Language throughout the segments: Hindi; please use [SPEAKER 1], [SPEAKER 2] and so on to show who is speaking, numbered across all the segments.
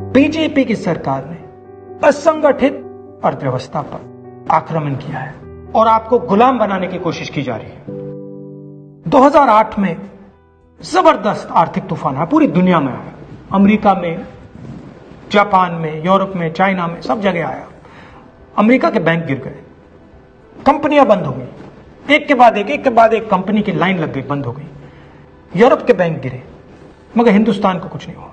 [SPEAKER 1] बीजेपी की सरकार ने असंगठित अर्थव्यवस्था पर आक्रमण किया है और आपको गुलाम बनाने की कोशिश की जा रही है। 2008 में जबरदस्त आर्थिक तूफान आया, पूरी दुनिया में आया, अमेरिका में, जापान में, यूरोप में, चाइना में, सब जगह आया। अमेरिका के बैंक गिर गए, कंपनियां बंद हो गई, एक के बाद एक कंपनी की लाइन लग गई, बंद हो गई। यूरोप के बैंक गिरे, मगर हिंदुस्तान को कुछ नहीं हुआ।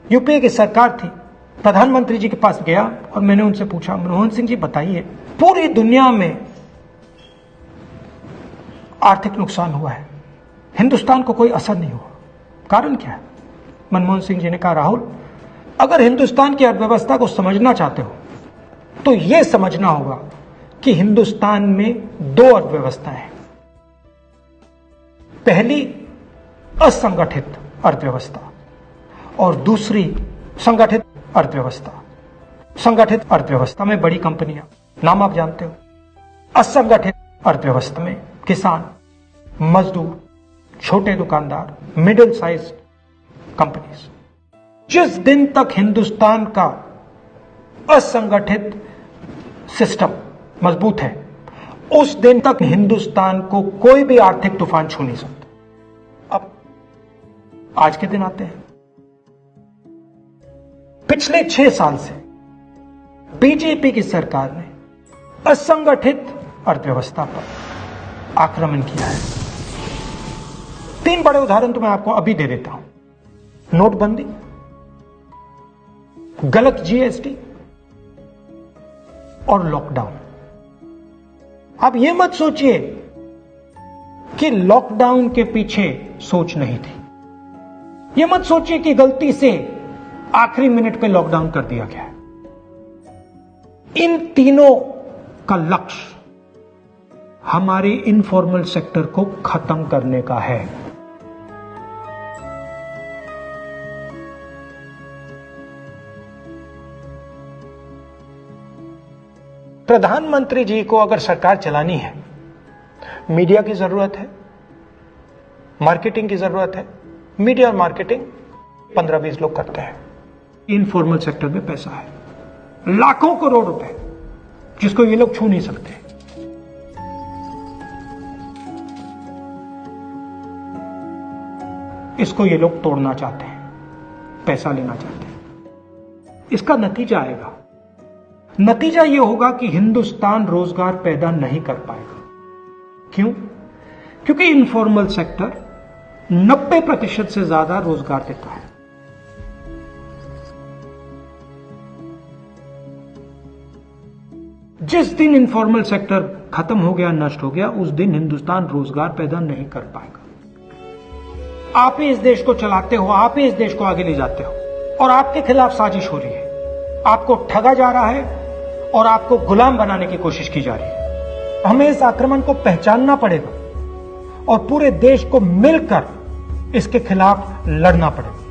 [SPEAKER 1] यूपीए की सरकार थी, प्रधानमंत्री जी के पास गया और मैंने उनसे पूछा, मनमोहन सिंह जी बताइए, पूरी दुनिया में आर्थिक नुकसान हुआ है, हिंदुस्तान को कोई असर नहीं हुआ, कारण क्या है? मनमोहन सिंह जी ने कहा, राहुल, अगर हिंदुस्तान की अर्थव्यवस्था को समझना चाहते हो तो यह समझना होगा कि हिंदुस्तान में दो अर्थव्यवस्थाएं हैं। पहली असंगठित अर्थव्यवस्था और दूसरी संगठित अर्थव्यवस्था। संगठित अर्थव्यवस्था में बड़ी कंपनियां, नाम आप जानते हो। असंगठित अर्थव्यवस्था में किसान, मजदूर, छोटे दुकानदार, मिडिल साइज कंपनीज। जिस दिन तक हिंदुस्तान का असंगठित सिस्टम मजबूत है, उस दिन तक हिंदुस्तान को कोई भी आर्थिक तूफान छू नहीं सकता। अब आज के दिन आते हैं। पिछले 6 साल से बीजेपी की सरकार ने असंगठित अर्थव्यवस्था पर आक्रमण किया है। 3 बड़े उदाहरण तो मैं आपको अभी दे देता हूं। नोटबंदी, गलत जीएसटी और लॉकडाउन। आप यह मत सोचिए कि लॉकडाउन के पीछे सोच नहीं थी। यह मत सोचिए कि गलती से आखिरी मिनट पे लॉकडाउन कर दिया गया है। इन तीनों का लक्ष्य हमारे इनफॉर्मल सेक्टर को खत्म करने का है। प्रधानमंत्री जी को अगर सरकार चलानी है, मीडिया की जरूरत है, मार्केटिंग की जरूरत है। मीडिया और मार्केटिंग 15-20 लोग करते हैं। इनफॉर्मल सेक्टर में पैसा है, लाखों करोड़ रुपए, जिसको ये लोग छू नहीं सकते। इसको ये लोग तोड़ना चाहते हैं, पैसा लेना चाहते हैं। इसका नतीजा आएगा। नतीजा यह होगा कि हिंदुस्तान रोजगार पैदा नहीं कर पाएगा। क्यों? क्योंकि इनफॉर्मल सेक्टर 90% से ज्यादा रोजगार देता है। जिस दिन इनफॉर्मल सेक्टर खत्म हो गया, नष्ट हो गया, उस दिन हिंदुस्तान रोजगार पैदा नहीं कर पाएगा। आप ही इस देश को चलाते हो, आप ही इस देश को आगे ले जाते हो, और आपके खिलाफ साजिश हो रही है। आपको ठगा जा रहा है और आपको गुलाम बनाने की कोशिश की जा रही है। हमें इस आक्रमण को पहचानना पड़ेगा और पूरे देश को मिलकर इसके खिलाफ लड़ना पड़ेगा।